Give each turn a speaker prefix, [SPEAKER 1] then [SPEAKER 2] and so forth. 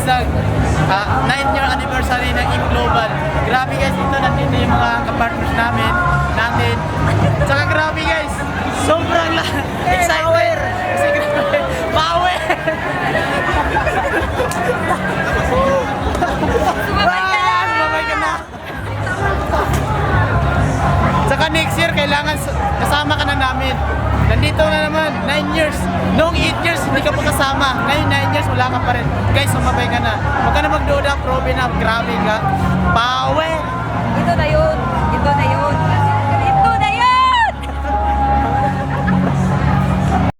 [SPEAKER 1] nag 9th year anniversary ng Eat Global. Grabe guys, ito nandito yung mga kapartners natin. Tsaka grabe guys, sobrang excited. Kasi grabe, power! Sumabay ka na! Tsaka next year, kailangan kasama ka na namin. Nandito na naman, 9 years. Noong 8 years, hindi ka pa kasama. Ngayon 9 years, wala ka pa rin. Guys, sumabay ka na. Huwag ka na magduda, probe na. Grabe ka.